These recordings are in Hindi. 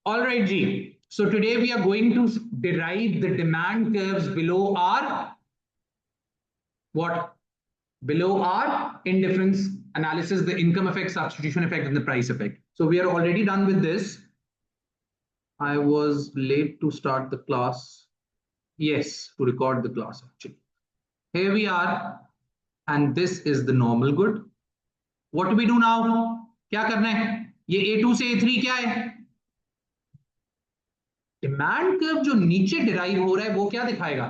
All right, G. So today we are going to derive the demand curves below our what? Below our indifference analysis, the income effect, substitution effect, and the price effect. So we are already done with this. I was late to start the class. Yes, to record the class actually. Here we are, and this is the normal good. What do we do now? क्या करना है? ये A2 से A3 क्या है? डिमांड कर्व जो नीचे डिराइव हो रहा है वो क्या दिखाएगा?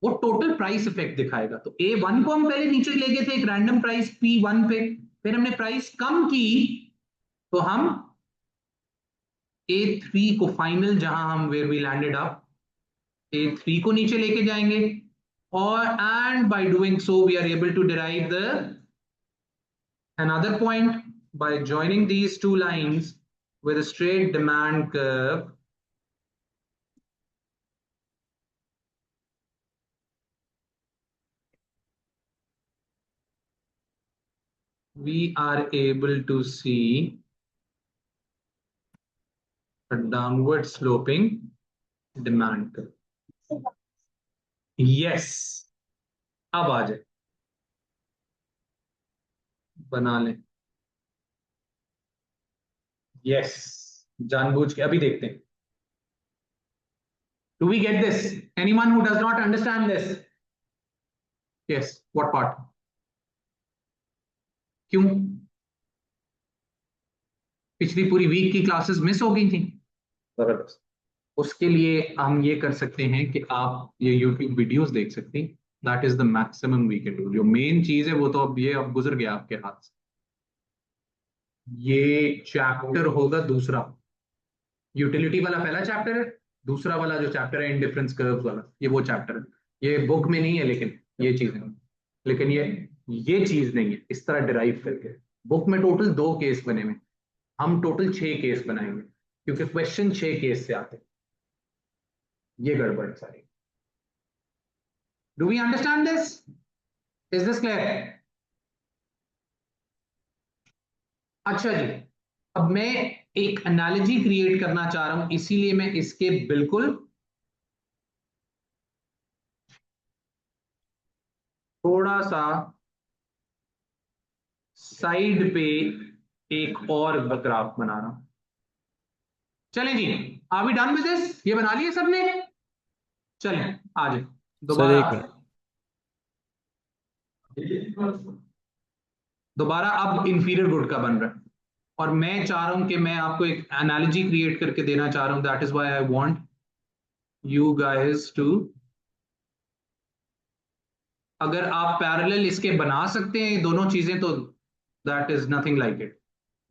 वो टोटल प्राइस इफेक्ट दिखाएगा। तो A1 को हम पहले नीचे ले गए थे एक रैंडम प्राइस P1 पे, फिर हमने प्राइस कम की तो हम A3 को फाइनल जहां हम where we landed up A3 को नीचे लेके जाएंगे और and by doing so we are able to derive the another point by joining these two lines with a straight demand curve. We are able to see a downward sloping demand curve. Yes, अब आ जाए, बना लें। Yes, जानबूझ के अभी देखते हैं। Do we get this? Anyone who does not understand this? Yes, what part? क्यों? पिछली पूरी वीक की क्लासेस मिस हो गई थी। जबरदस्त। उसके लिए हम ये कर सकते हैं कि आप ये YouTube वीडियोस देख सकते हैं। That is the maximum we can do. जो मेन चीज है वो तो अब ये अब गुजर गया आपके हाथ से। ये चैप्टर होगा दूसरा, यूटिलिटी वाला पहला चैप्टर है, दूसरा वाला जो चैप्टर है इंडिफरेंस कर्व्स वाला, ये वो चैप्टर है। ये बुक में नहीं है लेकिन ये चीज है, लेकिन ये चीज नहीं है इस तरह डिराइव करके। बुक में टोटल 2 केस बने हुए, हम टोटल 6 केस बनाएंगे क्योंकि क्वेश्चन 6 केस से आते हैं। ये गड़बड़ सारी। Do we understand this? Is this clear? अच्छा जी, अब मैं एक एनालॉजी क्रिएट करना चाह रहा हूं, इसीलिए मैं इसके बिल्कुल थोड़ा सा साइड पे एक और ग्राफ बना रहा हूं। चलें जी, are we done with this? ये बना लिए सबने? चलें आ जाए सर दोबारा। एक मिनट। दोबारा अब इंफीरियर गुड का बन रहा है और मैं चाह रहा हूं कि मैं आपको एक एनालॉजी क्रिएट करके देना चाह रहा हूं। That is why I want you guys to, अगर आप पैरेलल इसके बना सकते हैं दोनों चीजें तो that is nothing like it,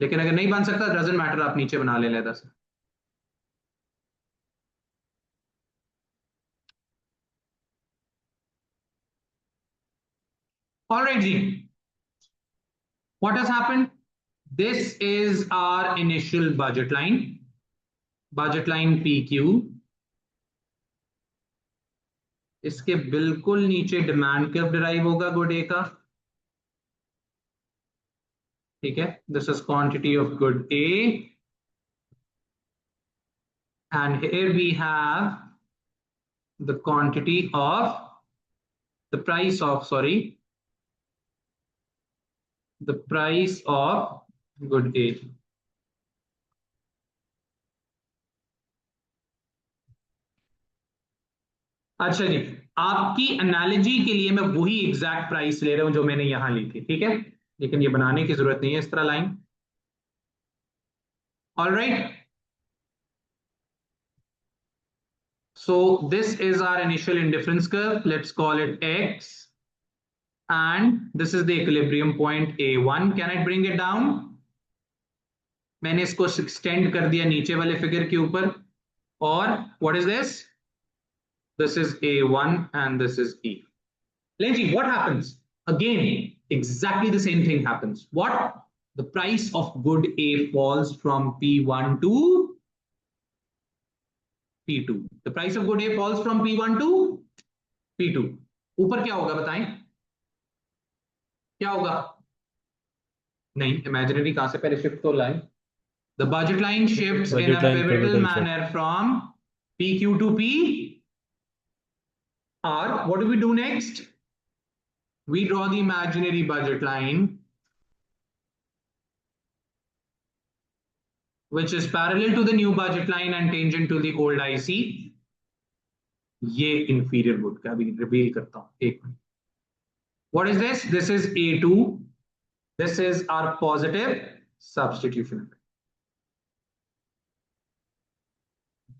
लेकिन अगर नहीं बन सकता डजंट मैटर, आप नीचे बना ले लेदा से। ऑलराइट जी, what has happened? This is our initial budget line PQ। इसके बिल्कुल नीचे डिमांड कर्व डिराइव होगा गुड ए का, ठीक है। This is quantity of good A and here we have the quantity of the price of, sorry, the price of good A। अच्छा जी, आपकी एनालॉजी के लिए मैं वही एग्जैक्ट प्राइस ले रहा हूं जो मैंने यहां ली थी, ठीक है, लेकिन ये बनाने की जरूरत नहीं है इस तरह line. Alright, so this is our initial indifference curve, let's call it X, and this is the equilibrium point A1। can I bring it down? मैंने इसको एक्सटेंड कर दिया नीचे वाले फिगर के ऊपर, और what is this? This is A1 and this is E। Lenji, what happens? Again, exactly the same thing happens. What? The price of good A falls from P1 to P2। The price of good A falls from P1 to P2। ऊपर क्या होगा बताएं? क्या होगा? नहीं, इमेजिनरी कहां से, पहले शिफ्ट तो लाएं। The budget line shifts in a pivotal manner from PQ to P. Or what do we do next? We draw the imaginary budget line, which is parallel to the new budget line and tangent to the old IC. ये inferior good का भी reveal करता हूं एक minute. What is this? This is A2. This is our positive substitution effect.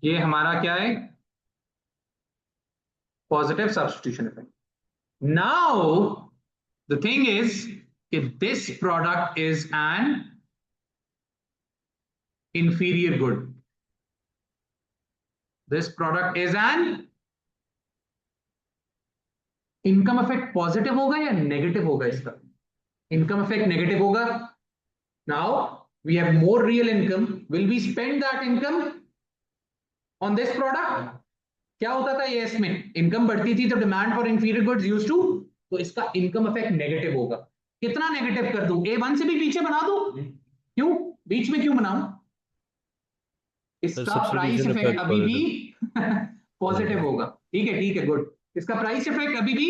ये हमारा क्या है? Positive substitution effect. Now the thing is, if this product is an inferior good, this product is an income effect positive होगा या नेगेटिव होगा? इसका इनकम इफेक्ट नेगेटिव होगा. Now we have more real income. Will we spend that income on this product? क्या होता था ये, इसमें इनकम बढ़ती थी तो demand for inferior goods used to, तो इसका इनकम इफेक्ट नेगेटिव होगा. कितना नेगेटिव कर दूं? A1 से भी पीछे बना दूं? क्यों बीच में क्यों बनाऊं? इसका प्राइस इफेक्ट अभी भी पॉजिटिव होगा. ठीक है गुड. इसका प्राइस इफेक्ट अभी भी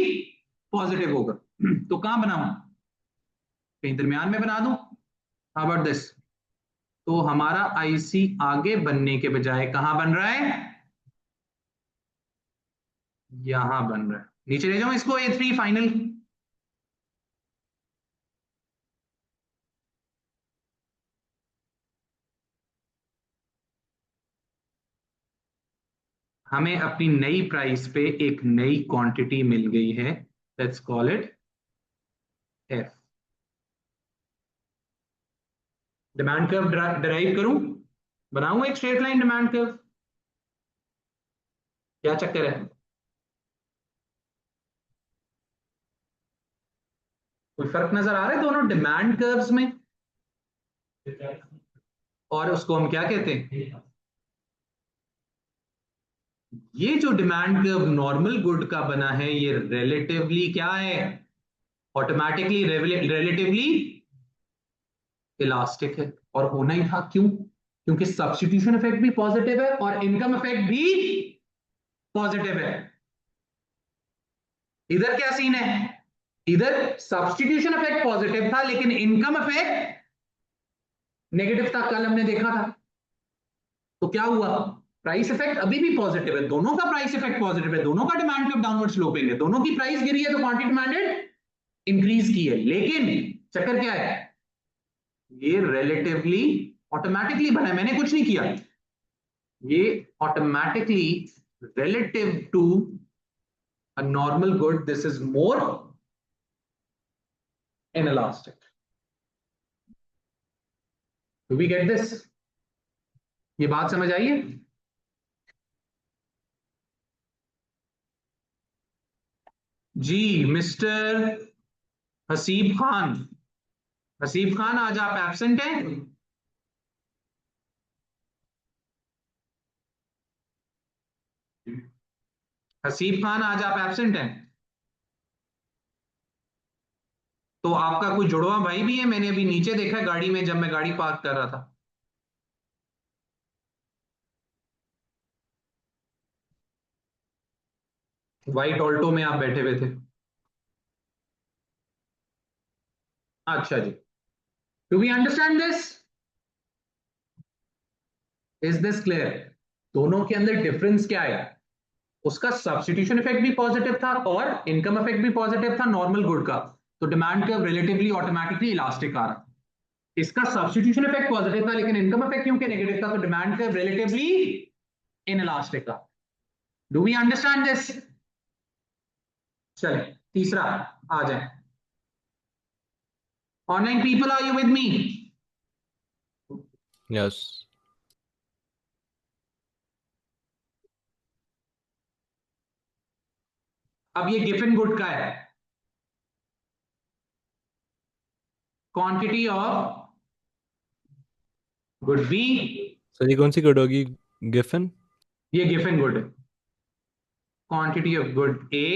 पॉजिटिव होगा. तो कहां बनाऊं? कहीं दरमियान में बना दूं? How about this? तो हमारा आईसी आगे बनने के बजाय कहां बन रहा है? यहां बन रहा है. नीचे ले जाऊं इसको A3 फाइनल. हमें अपनी नई प्राइस पे एक नई क्वांटिटी मिल गई है. Let's call it F. Demand curve derive करूं? बनाऊं एक स्ट्रेट लाइन डिमांड कर्व? क्या चक्कर है? कोई फर्क नजर आ रहा है दोनों डिमांड कर्व्स में? और उसको हम क्या कहते हैं? ये जो डिमांड कर्व नॉर्मल गुड का बना है, ये रिलेटिवली क्या है? ऑटोमेटिकली रिलेटिवली इलास्टिक है. और होना ही था. क्यों? क्योंकि सब्स्टिट्यूशन इफेक्ट भी पॉजिटिव है और इनकम इफेक्ट भी पॉजिटिव है. इधर क्या सीन है? इधर सब्स्टिट्यूशन इफेक्ट पॉजिटिव था लेकिन इनकम इफेक्ट नेगेटिव था. कल हमने देखा था. तो क्या हुआ? प्राइस इफेक्ट अभी भी पॉजिटिव है. दोनों का प्राइस इफेक्ट पॉजिटिव है. दोनों का डिमांड कर्व डाउनवर्ड स्लोपिंग है. दोनों की प्राइस गिरी है तो क्वांटिटी डिमांडेड इंक्रीज की है. लेकिन चक्कर क्या है? ये रिलेटिवली ऑटोमेटिकली बना है. मैंने कुछ नहीं किया. ये automatically relative to a normal good, this is more inelastic. Do we get this? ये बात समझ आई है? जी मिस्टर हसीब खान. हसीब खान आज आप एब्सेंट हैं? हसीब खान आज आप एब्सेंट हैं? तो आपका कोई जुड़वा भाई भी है? मैंने अभी नीचे देखा गाड़ी में जब मैं गाड़ी पार्क कर रहा था. व्हाइट ऑल्टो में आप बैठे हुए थे. अच्छा जी. Do we understand this? Is this clear? दोनों के अंदर डिफरेंस क्या है? उसका सब्स्टिट्यूशन इफेक्ट भी पॉजिटिव था और इनकम इफेक्ट भी पॉजिटिव था नॉर्मल गुड का. तो demand curve relatively automatically elastic आ रहा. इसका सब्स्टिट्यूशन इफेक्ट पॉजिटिव था लेकिन इनकम इफेक्ट क्योंकि नेगेटिव था तो डिमांड कर्व रिलेटिवली इनइलास्टिक था. Do we understand this? चले तीसरा आ जाए. Online people, are you with me? Yes. अब ये गिफन गुड का है. Quantity of good B. Sir ये कौन सी गुड होगी? गिफन? ये गिफन गुड है. क्वांटिटी ऑफ गुड ए,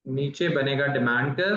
नीचे बनेगा demand curve.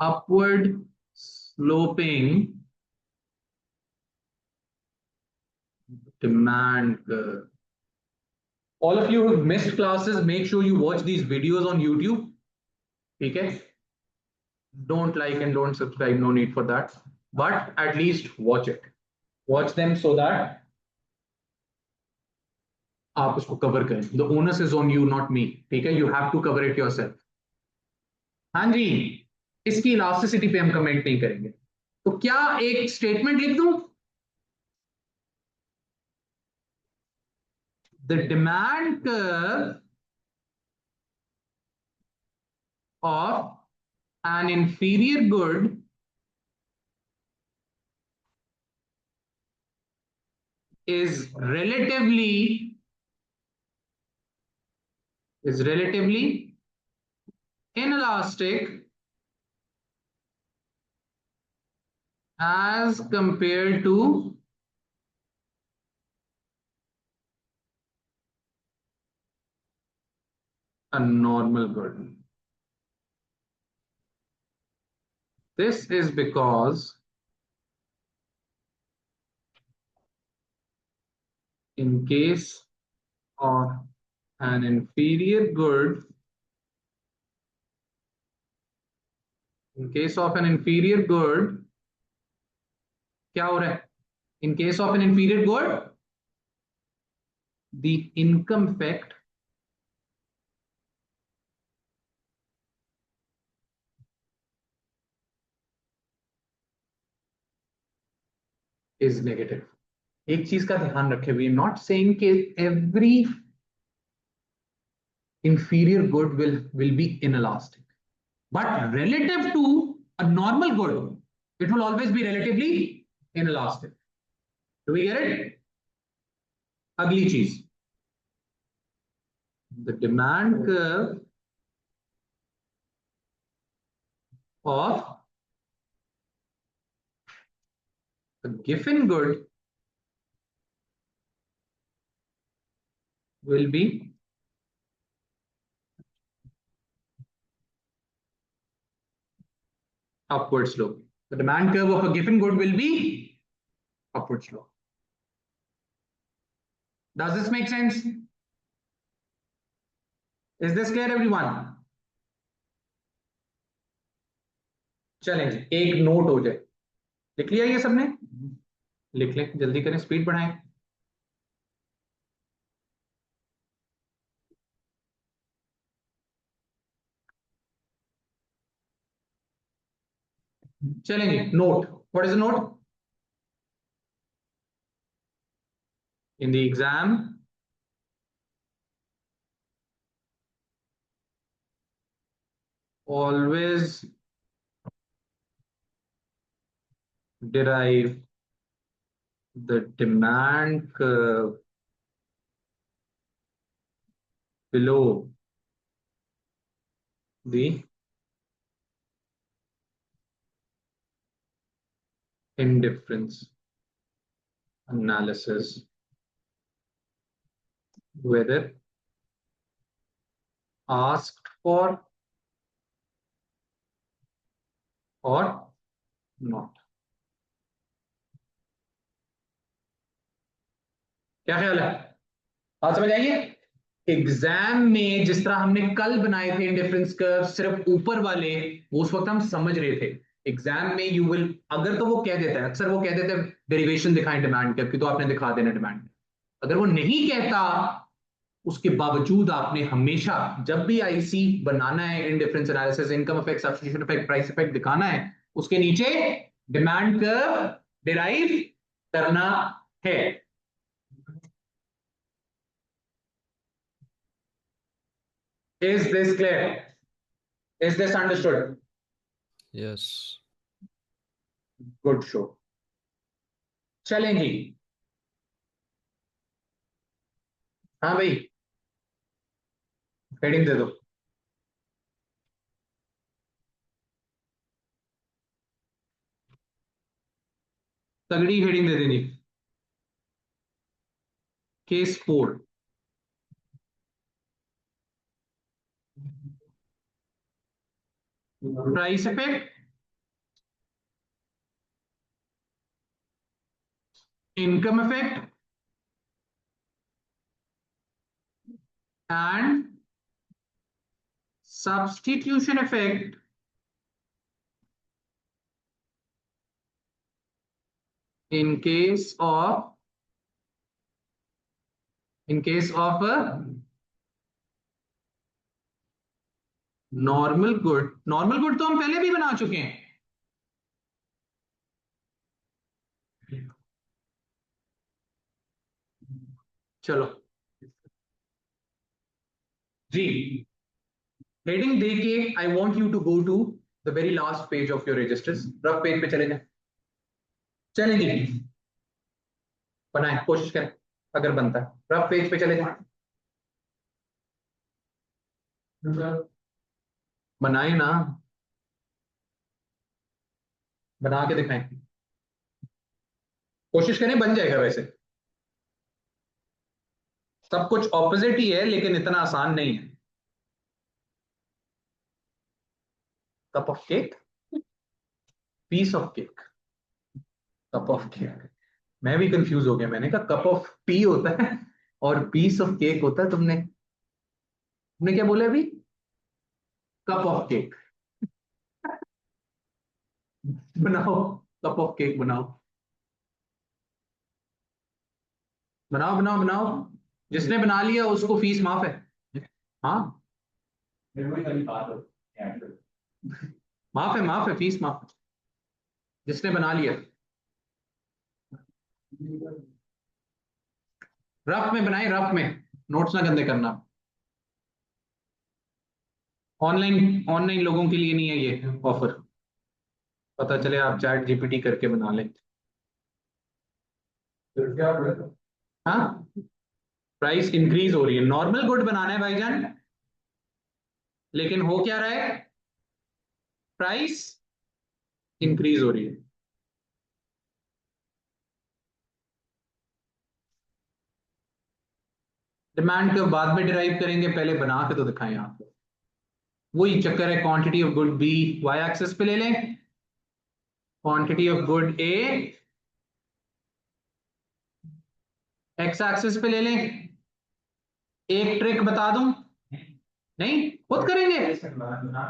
upward sloping demand curve. All of you who missed classes, make sure you watch these videos on YouTube. Okay? Don't like and don't subscribe, no need for that. But at least watch it. Watch them so that आप उसको cover करें. The onus is on you, not me. ठीक है? You have to cover it yourself. हाँ जी, इसकी इलास्टिसिटी पे हम कमेंट नहीं करेंगे. तो क्या एक स्टेटमेंट लिख दूं? The demand curve of an inferior good is relatively inelastic as compared to a normal good. This is because in case of an inferior good, क्या हो रहा है? In case of an inferior good, the income effect is negative. एक चीज का ध्यान रखें, we are not saying that every inferior good will be inelastic, but relative to a normal good, it will always be relatively inelastic. Do we get it? अगली चीज, the demand curve of a given good will be upward slope. The demand curve of a given good will be upward slope. Does this make sense? Is this clear, everyone? चलें, एक नोट हो जाए. लिख लिया ये सबने? लिख लें, जल्दी करें, स्पीड बढ़ाएं. चलेंगे. Note. What is a note? In the exam, always derive the demand curve below the indifference analysis, whether asked for or not. क्या ख्याल है? बात समझ आइए? एग्जाम में जिस तरह हमने कल बनाए थे इंडिफरेंस कर्व, सिर्फ ऊपर वाले, वो उस वक्त हम समझ रहे थे. एग्जाम में यू विल, अगर तो वो कह देता है, अक्सर वो कह देता है डेरिवेशन दिखाएं डिमांड कर्व की, तो आपने दिखा देना डिमांड. अगर वो नहीं कहता, उसके बावजूद आपने हमेशा जब भी आईसी बनाना है, indifference analysis, income effect, substitution effect, price effect दिखाना है, उसके नीचे डिमांड कर्व डिराइव करना है. Is this clear? Is this understood? Yes. Good show. चलें जी. हाँ भाई, हेडिंग दे दो. तगड़ी हेडिंग दे देनी. Case 4. Price effect income effect and substitution effect in case of a normal good तो हम पहले भी बना चुके हैं। चलो जी, हेडिंग दे के I want you to go to the very last page of your registers. Rough page पे चले जाए, चलें जी, बनाए, कोशिश करें अगर बनता है। रफ पेज पे चले जाए, बनाए ना, बना के दिखाएं, कोशिश करें, बन जाएगा। वैसे सब कुछ ऑपोजिट ही है लेकिन इतना आसान नहीं है। Cup of cake, piece of cake, cup of cake, मैं भी कंफ्यूज हो गया। मैंने कहा कप ऑफ टी होता है और पीस ऑफ केक होता है। तुमने क्या बोला अभी? Cup of cake. बनाओ, कप ऑफ केक बनाओ, बनाओ बनाओ बनाओ। जिसने बना लिया उसको फीस माफ है। हाँ, माफ है, फीस माफ है जिसने बना लिया। रफ में बनाए, रफ में, नोट्स ना गंदे करना। ऑनलाइन ऑनलाइन लोगों के लिए नहीं है ये ऑफर, पता चले आप चैट जीपीटी करके बना लें। हाँ, प्राइस इंक्रीज हो रही है, नॉर्मल गुड बनाना है भाईजान, लेकिन हो क्या रहा है? प्राइस इंक्रीज हो रही है। डिमांड को बाद में डिराइव करेंगे, पहले बना के तो दिखाएं आपको। वही चक्कर है, quantity of good B Y axis पे ले लें, quantity of good A X axis पे ले लें। एक ट्रिक बता दूं, नहीं खुद करेंगे।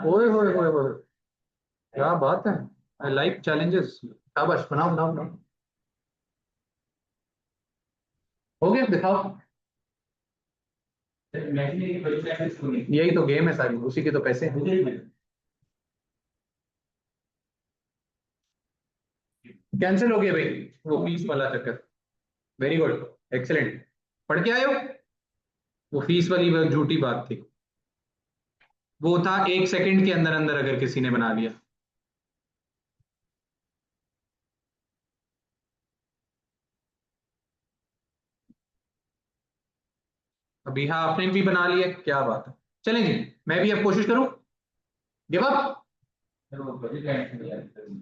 ओए होए होए होए, क्या बात है, आई लाइक चैलेंजेस। शाबाश, बनाओ बनाओ बनाओ। हो गया, दिखाओ। यही तो गेम है सारी, उसी के तो पैसे हैं। कैंसिल हो गया भाई वो फीस वाला चक्कर। वेरी गुड, एक्सेलेंट, पढ़ के आए हो। वो फीस वाली वो झूठी बात थी, वो था 1 सेकंड के अंदर अंदर अगर किसी ने बना लिया। अभी हाँ, आपने भी बना लिया, क्या बात है। चलें जी, मैं भी अब कोशिश करूं, गिव अप।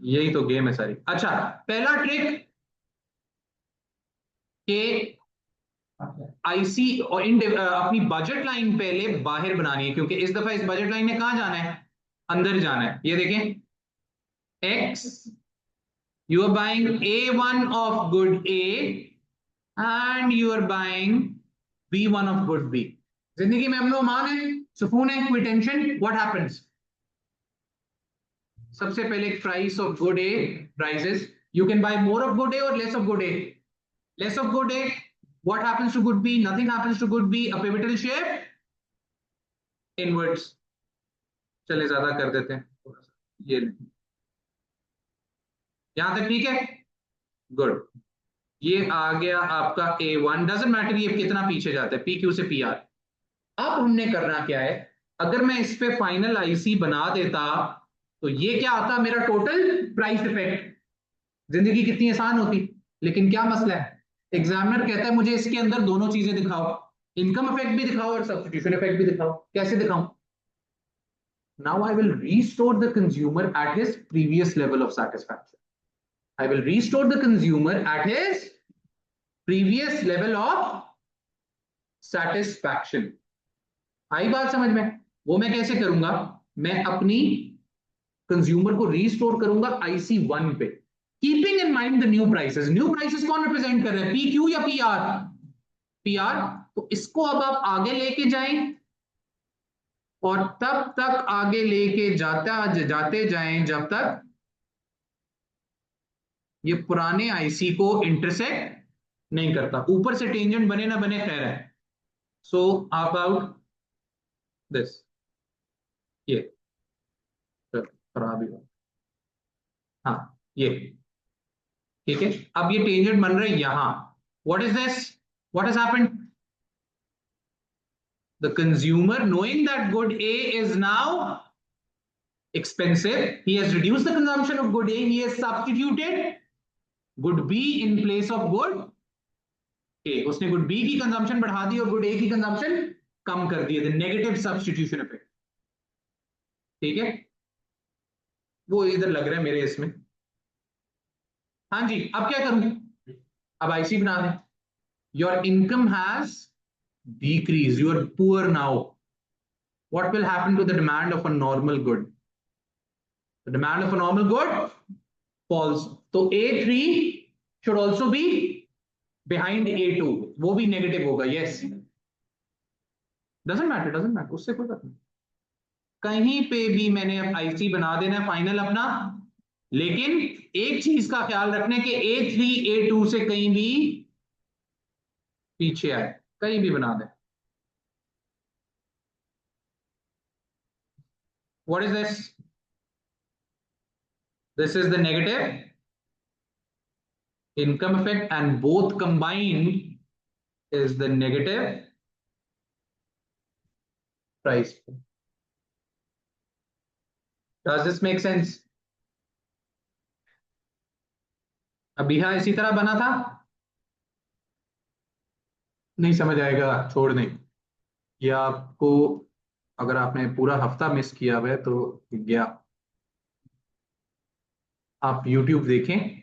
यही तो गेम है सारी। अच्छा, पहला ट्रिक के आईसी और अपनी बजट लाइन पहले बाहर बनानी है, क्योंकि इस दफा इस बजट लाइन में कहां जाना है? अंदर जाना है। ये देखें, x, you are buying A1 of good A and you are buying B1 of good B. जिंदगी में अमनो अमान है, सुकून है, कोई टेंशन। What happens? सबसे पहले price of good A prices, you can buy more of good A और less of good A. Less of good A, what happens to good B? Nothing happens to good B, a pivotal shape inverts. चले ज्यादा कर देते हैं, ये यहां तक ठीक है, गुड। ये आ गया आपका A1, डजेंट मैटर ये कितना पीछे जाता है, पी क्यू से पी आर। अब हमने करना क्या है, अगर मैं इस पे फाइनल आईसी बना देता तो ये क्या आता, मेरा टोटल प्राइस इफेक्ट। जिंदगी कितनी आसान होती। लेकिन क्या मसला है, एग्जामिनर कहता है मुझे इसके अंदर दोनों चीजें दिखाओ, इनकम इफेक्ट भी दिखाओ और सब्स्टिट्यूशन इफेक्ट भी दिखाओ। कैसे दिखाऊं? Now I will restore the consumer at his previous level of satisfaction. I will restore the consumer at his previous level of satisfaction. आई बात समझ में? वो मैं कैसे करूंगा, मैं अपनी कंज्यूमर को रीस्टोर करूंगा आईसी 1 पे। Keeping in mind the new prices. New prices कौन रिप्रेजेंट कर रहे हैं, पी क्यू या पी आर? P R. तो इसको अब आप आगे लेके जाएं और तब तक आगे लेके जाते जाएं जब तक ये पुराने आईसी को इंटरसेक्ट नहीं करता। ऊपर से टेंजेंट बने ना बने खैर है। सो अबाउट दिस, ये खराब ही हुआ। हाँ ये ठीक है। अब ये टेंजेंट बन रहे यहां। What is this, what has happened? The consumer, knowing that good A is now expensive, he has reduced the consumption of good A, he has substituted good B in place of good A. उसने good B की कंजम्पशन बढ़ा दी और good A की कंजम्पशन कम कर दी। The negative substitution effect. ठीक है, वो इधर लग रहा है मेरे इसमें। हाँ जी, अब क्या करूं? अब आईसी बना दें। Your income has decreased, you are poor now. What will happen to the demand of a normal good? The demand of a normal good falls. तो A3 should also be behind A2, वो भी नेगेटिव होगा। yes, doesn't matter, उससे कोई बात नहीं। कहीं पे भी मैंने अब आईसी बना देना है फाइनल अपना, लेकिन एक चीज का ख्याल रखने के A3 A2 से कहीं भी पीछे आए, कहीं भी बना दे। What is this? This is the negative income effect, and both combined is the negative price. Does this make sense? अभी हाँ इसी तरह बना था, नहीं समझ आएगा छोड़ दें। ये आपको, अगर आपने पूरा हफ्ता मिस किया हुआ है तो गया। आप YouTube देखें,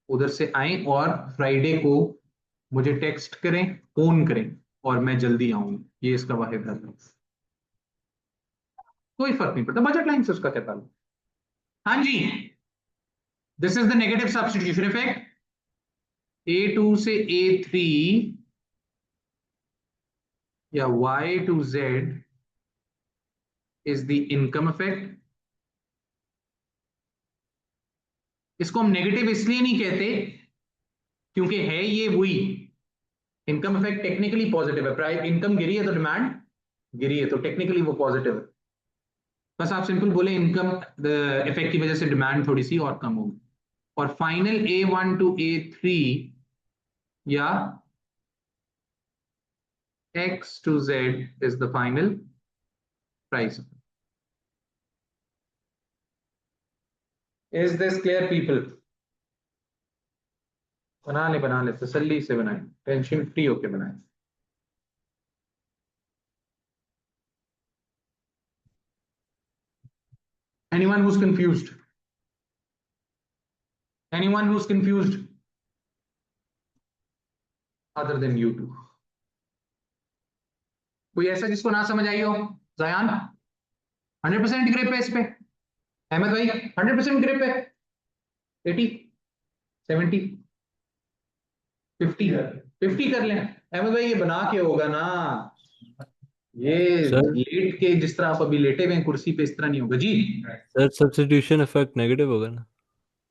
उधर से आए और फ्राइडे को मुझे टेक्स्ट करें, फोन करें और मैं जल्दी आऊंगा। ये इसका वाहिद हल है। कोई फर्क नहीं पड़ता बजट लाइन से उसका क्या ताल्लुक। हाँ जी, this is the negative substitution effect. A2 से A3 या Y to Z is the income effect. इसको हम नेगेटिव इसलिए नहीं कहते क्योंकि है ये वही। इनकम इफेक्ट टेक्निकली पॉजिटिव है, प्राइस इनकम गिरी है तो डिमांड गिरी है, तो टेक्निकली वो पॉजिटिव है। बस आप सिंपल बोले इनकम इफेक्ट की वजह से डिमांड थोड़ी सी और कम होगी। और फाइनल A1 to A3 या X to Z is the final price. Is this clear people? बना ले तसल्ली से बनाए, टेंशन फ्री होके बनाए। Anyone who's confused? Anyone who's confused other than you two? कोई ऐसा जिसको ना समझ आई हो? जयान 100% ग्रिप है इस पे। अहमद भाई 100% ग्रिप है। 80 70 50 कर लें। अहमद भाई ये बना के होगा ना, ये सर लेट के जिस तरह आप अभी लेटे हुए कुर्सी पे इस तरह नहीं होगा जी। सर सब्स्टिट्यूशन इफेक्ट नेगेटिव होगा ना?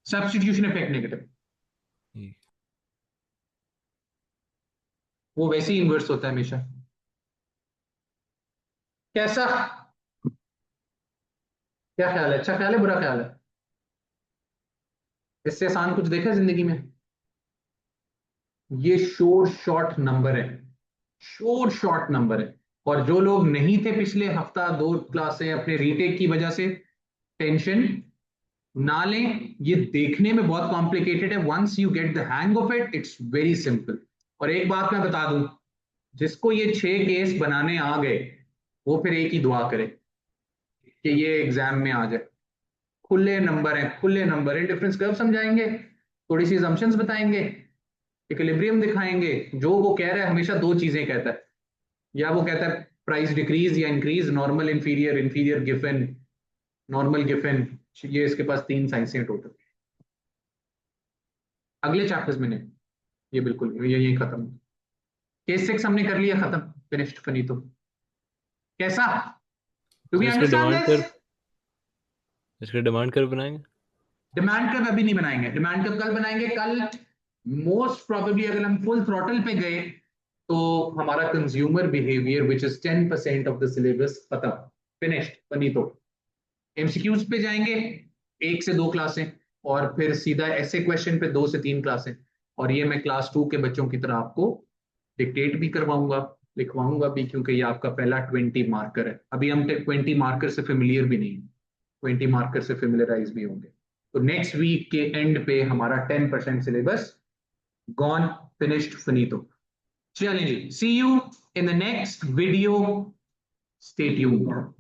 सब्स्टिट्यूशन इफेक्ट नेगेटिव, ठीक। वो वैसे ही इन्वर्स होता है हमेशा। कैसा, क्या ख्याल है? अच्छा ख्याल है बुरा ख्याल है? इससे आसान कुछ देखा जिंदगी में? ये शोर शॉर्ट नंबर है, शोर शॉर्ट नंबर है। और जो लोग नहीं थे पिछले हफ्ता 2 क्लासें अपने रीटेक की वजह से, टेंशन ना लें। ये देखने में बहुत कॉम्प्लिकेटेड है, once you get the hang of it it's very simple. और एक बात मैं बता दूं, जिसको ये 6 केस बनाने आ गए वो फिर एक ही दुआ करे कि ये एग्जाम में आ जाए। खुले नंबर है, खुले नंबर है। डिफरेंस कर्व समझाएंगे, थोड़ी सी assumptions बताएंगे, इक्विलिब्रियम दिखाएंगे। जो वो कह रहा है हमेशा 2 चीजें कहता है, या वो कहता है प्राइस डिक्रीज या increase, normal inferior, inferior given, normal given. ये इसके पास 3 साइंसें टोटल। अगले चैप्टर्स में नहीं, ये बिल्कुल यही खत्म। केस 6 हमने कर लिया, खत्म, फिनिश्ड, फिनितो। कैसा? डू वी सर इसका अंडरस्टैंड डिमांड दिस? कर इसका डिमांड कर बनाएंगे। डिमांड कर्व अभी नहीं बनाएंगे, डिमांड कर्व कल बनाएंगे। कल मोस्ट प्रोबेबली अगर हम फुल थ्रॉटल पे गए तो हमारा consumer behaviour which is 10% of the syllabus खत्म, फिनिश्ड, फिनितो। एमसीक्यूज पे जाएंगे, 1 से 2 क्लासें, और फिर सीधा ऐसे क्वेश्चन पे 2 से 3 क्लासें। और ये मैं क्लास 2 के बच्चों की तरह आपको डिक्टेट भी करवाऊंगा, लिखवाऊंगा भी, क्योंकि ये आपका पहला 20 मार्कर है। अभी हम 20 मार्कर से फेमिलियर भी नहीं, 20 मार्कर से फेमिलियराइज भी होंगे। तो नेक्स्ट वीक के एंड पे हमारा 10% सिलेबस गॉन, फिनिश्ड, फिनितो। चलेंगे, see you in the next video, stay tuned.